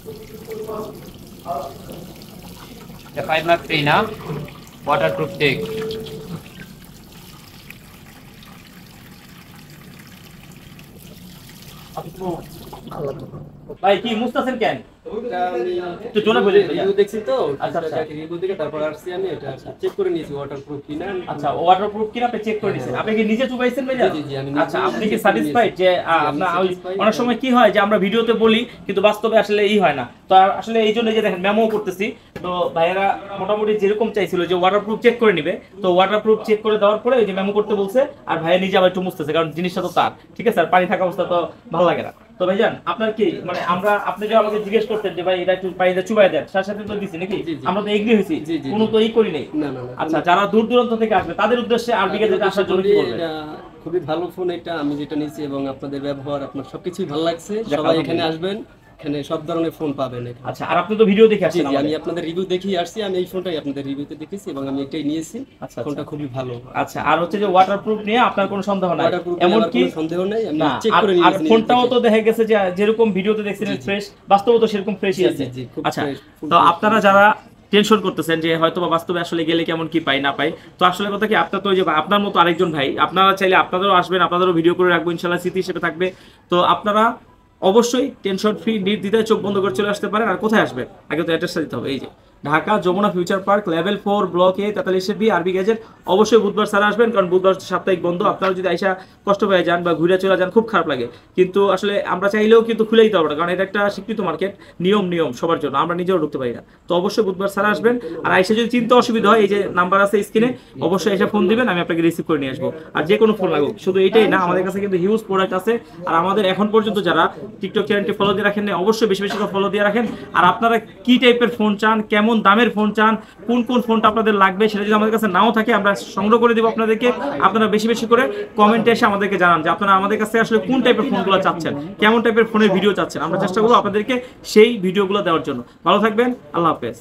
The 5 mark 3 na waterproof check. ভাই কি মুস্তাছেন কেন? তো জোনা বলে রিভিউ দেখছি তো, আচ্ছা আচ্ছা রিভিউ দেখে তারপর আসছি আমি, এটা চেক করে নিয়েছি ওয়াটারপ্রুফ কিনা। আচ্ছা ওয়াটারপ্রুফ কিনা আপনি চেক করে নিছেন, আপনি কি নিজে চুবাইছেন ভাই? জি জি আমি। আচ্ছা আপনি কি স্যাটিসফাইড যে আপনার অনেক সময় কি হয় যে আমরা ভিডিওতে বলি কিন্তু বাস্তবে আসলে হয় না, তো আসলে এই জন্য যে দেখেন মেমো করতেছি, তো ভাইয়েরা মোটামুটি যেরকম চাইছিল যে ওয়াটারপ্রুফ চেক করে নিবে, তো ওয়াটারপ্রুফ চেক করে দেওয়ার পরে ওই যে মেমো করতে বলছে, আর ভাইয়া নিজে আবার একটু মুছতেছে কারণ জিনিসটা তো তার, ঠিক আছে, আর পানি থাকা অবস্থা তো ভালো লাগে না। তো ভাইজান আপনার কি মানে আপনি যে আমাকে জিজ্ঞেস করতেন যে ভাই এটা একটু পানিতে চুবাই দেন, সাথে সাথে তো দিছি নাকি? আমরা তো এগ্রি হইছি, কোনো তো করি নাই। না না। আচ্ছা যারা দূর দূরান্ত থেকে আসবে তাদের উদ্দেশ্যে আরবি গ্যাজেটে আসার জন্য কি বলবেন? এটা খুবই ভালো ফোন, এটা আমি যেটা নিয়েছি এবং আপনাদের ব্যবহার আপনার সবকিছুই ভালো লাগছে। সবাই এখানে আসবেন, এখানে সব ধরনের ফোন পাবেন এখানে। আচ্ছা আর আপনি তো ভিডিও দেখে আসছেন? আমি আপনাদের রিভিউ দেখেই আসছি, আমি এই ফোনটাই আপনাদের রিভিউতে দেখেছি এবং আমি এটাই নিয়েছি। আচ্ছা ফোনটা খুবই ভালো। আচ্ছা আর হচ্ছে যে ওয়াটারপ্রুফ নিয়ে আপনার কোনো সন্দেহ নাই? এমন কি সন্দেহ নাই, আমি চেক করে নিয়েছি। আর নিয়েছি। ফোনটাও তো দেখা গেছে যে যেরকম ভিডিওতে দেখছিলেন ফ্রেশ, বাস্তবে তো সেরকম ফ্রেশই আছে। আচ্ছা তো আপনারা যারা টেনশন করতেছেন যে হয়তো বা বাস্তবে আসলে গেলে কেমন কি পাই না পাই, তো আসলে কথা কি আপনার তো যে আপনার মতো আরেকজন ভাই, আপনারা চাইলে আপনাদেরও আসবেন, আপনাদেরও ভিডিও করে রাখবো, ইনশাআল্লাহ স্মৃতি হিসেবে থাকবে। তো আপনারা অবশ্যই টেনশন ফ্রি নির্দ্বিধায় চোখ বন্ধ করে চলে আসতে পারেন। আর কোথায় আসবেন আগে তো অ্যাড্রেসটা দিতে হবে, এই যে Dhaka Jamuna future park level 4 block A 43 RB gadget. অবশ্যই বুধবার ছাড়া আসবেন কারণ বুধবার সাপ্তাহিক বন্ধ। আপনারা যদি আইসা কষ্ট পেয়ে যান বা ঘুরে চলে যান খুব খারাপ লাগে, কিন্তু আসলে আমরা চাইলেও কিন্তু খুলে দিতে পারবো না কারণ এটা একটা স্বীকৃত মার্কেট, নিয়ম সবার জন্য, আমরা নিজেও ঢুকতে পারি না। তো অবশ্যই বুধবার ছাড়া আসবেন। আর আইসা যদি চিন্তা অসুবিধা হয় এই যে নাম্বার আছে স্ক্রিনে, অবশ্যই এসে ফোন দিবেন, আমি আপনাকে রিসিভ করে নিয়ে আসবো। আর যে কোনো ফোন লাগুক, শুধু এটাই না, আমাদের কাছে কিন্তু হিউজ প্রোডাক্ট আছে। আর আমাদের এখন পর্যন্ত যারা টিকটক চ্যানেলটি ফলো দিয়ে রাখেন, অবশ্যই বেশি বেশি করে ফলো দিয়ে রাখেন। আর আপনারা কি টাইপের ফোন চান, কেমন দামের ফোন চান, কোন কোন ফোনটা আপনাদের লাগবে, সেটা যদি আমাদের কাছে নাও থাকে আমরা সংগ্রহ করে দেবো আপনাদেরকে। আপনারা বেশি বেশি করে কমেন্টে এসে আমাদেরকে জানান যে আপনারা আমাদের কাছে আসলে কোন টাইপের ফোনগুলো চাচ্ছেন, কেমন টাইপের ফোনের ভিডিও চাচ্ছেন, আমরা চেষ্টা করবো আপনাদেরকে সেই ভিডিওগুলো দেওয়ার জন্য। ভালো থাকবেন, আল্লাহ হাফেজ।